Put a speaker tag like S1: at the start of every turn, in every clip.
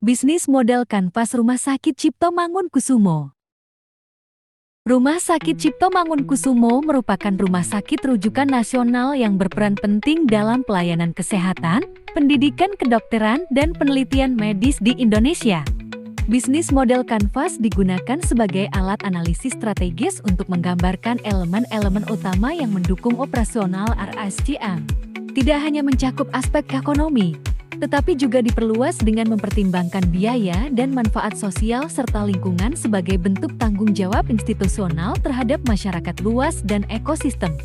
S1: Bisnis model kanvas Rumah Sakit Cipto Mangunkusumo. Rumah Sakit Cipto Mangunkusumo merupakan rumah sakit rujukan nasional yang berperan penting dalam pelayanan kesehatan, pendidikan kedokteran, dan penelitian medis di Indonesia. Bisnis model kanvas digunakan sebagai alat analisis strategis untuk menggambarkan elemen-elemen utama yang mendukung operasional RSCM. Tidak hanya mencakup aspek ekonomi, tetapi juga diperluas dengan mempertimbangkan biaya dan manfaat sosial serta lingkungan sebagai bentuk tanggung jawab institusional terhadap masyarakat luas dan ekosistem.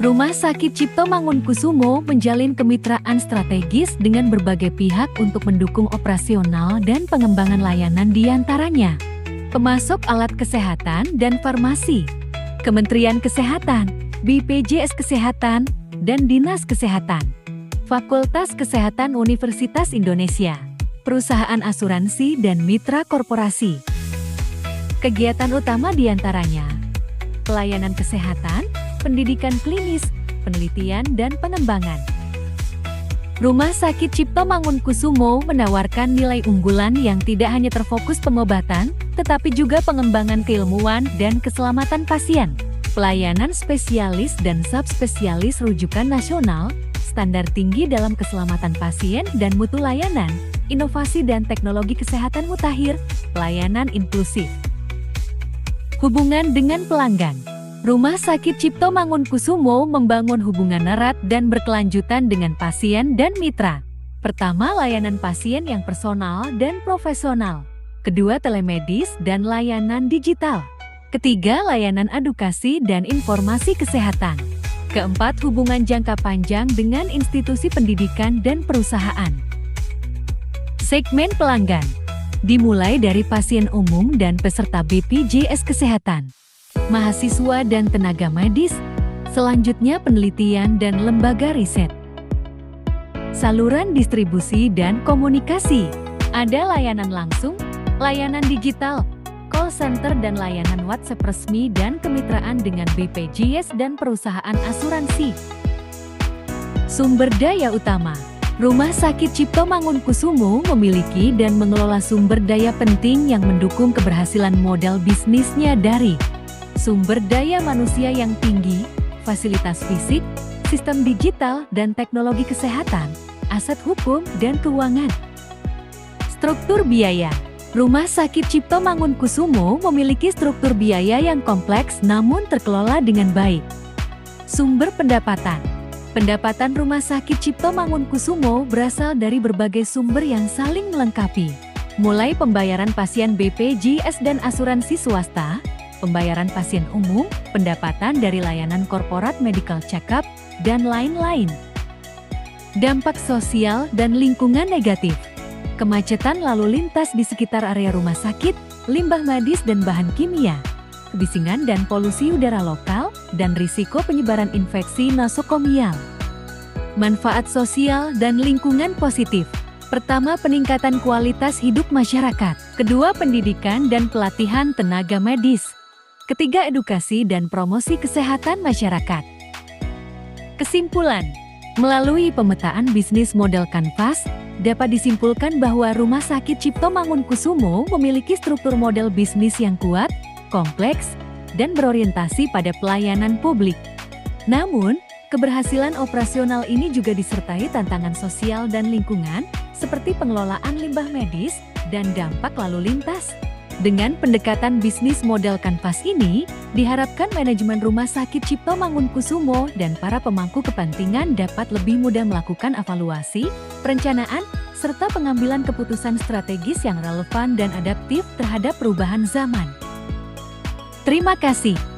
S1: Rumah Sakit Cipto Mangunkusumo menjalin kemitraan strategis dengan berbagai pihak untuk mendukung operasional dan pengembangan layanan diantaranya pemasok alat kesehatan dan farmasi, Kementerian Kesehatan, BPJS Kesehatan, dan Dinas Kesehatan, Fakultas Kesehatan Universitas Indonesia, perusahaan asuransi dan mitra korporasi. Kegiatan utama diantaranya pelayanan kesehatan, pendidikan klinis, penelitian, dan pengembangan. Rumah Sakit Cipto Mangunkusumo menawarkan nilai unggulan yang tidak hanya terfokus pengobatan, tetapi juga pengembangan keilmuan dan keselamatan pasien, pelayanan spesialis dan subspesialis rujukan nasional, standar tinggi dalam keselamatan pasien dan mutu layanan, inovasi dan teknologi kesehatan mutakhir, pelayanan inklusif. Hubungan dengan pelanggan. Rumah Sakit Cipto Mangunkusumo membangun hubungan erat dan berkelanjutan dengan pasien dan mitra. Pertama, layanan pasien yang personal dan profesional. Kedua, telemedis dan layanan digital. Ketiga, layanan edukasi dan informasi kesehatan. Keempat, hubungan jangka panjang dengan institusi pendidikan dan perusahaan. Segmen pelanggan dimulai dari pasien umum dan peserta BPJS Kesehatan, mahasiswa dan tenaga medis, selanjutnya penelitian dan lembaga riset. Saluran distribusi dan komunikasi. Ada layanan langsung, layanan digital, call center dan layanan WhatsApp resmi dan kemitraan dengan BPJS dan perusahaan asuransi. Sumber daya utama. Rumah Sakit Cipto Mangunkusumo memiliki dan mengelola sumber daya penting yang mendukung keberhasilan model bisnisnya dari sumber daya manusia yang tinggi, fasilitas fisik, sistem digital dan teknologi kesehatan, aset hukum dan keuangan. Struktur biaya. Rumah Sakit Cipto Mangunkusumo memiliki struktur biaya yang kompleks namun terkelola dengan baik. Sumber pendapatan. Pendapatan Rumah Sakit Cipto Mangunkusumo berasal dari berbagai sumber yang saling melengkapi, mulai pembayaran pasien BPJS dan asuransi swasta, pembayaran pasien umum, pendapatan dari layanan korporat medical check-up, dan lain-lain. Dampak sosial dan lingkungan negatif. Kemacetan lalu lintas di sekitar area rumah sakit, limbah medis dan bahan kimia, kebisingan dan polusi udara lokal, dan risiko penyebaran infeksi nosokomial. Manfaat sosial dan lingkungan positif. Pertama, peningkatan kualitas hidup masyarakat. Kedua, pendidikan dan pelatihan tenaga medis. Ketiga, edukasi dan promosi kesehatan masyarakat. Kesimpulan, melalui pemetaan bisnis model kanvas, dapat disimpulkan bahwa Rumah Sakit Cipto Mangunkusumo memiliki struktur model bisnis yang kuat, kompleks, dan berorientasi pada pelayanan publik. Namun, keberhasilan operasional ini juga disertai tantangan sosial dan lingkungan, seperti pengelolaan limbah medis dan dampak lalu lintas. Dengan pendekatan bisnis model kanvas ini, diharapkan manajemen Rumah Sakit Cipto Mangunkusumo dan para pemangku kepentingan dapat lebih mudah melakukan evaluasi, perencanaan, serta pengambilan keputusan strategis yang relevan dan adaptif terhadap perubahan zaman. Terima kasih.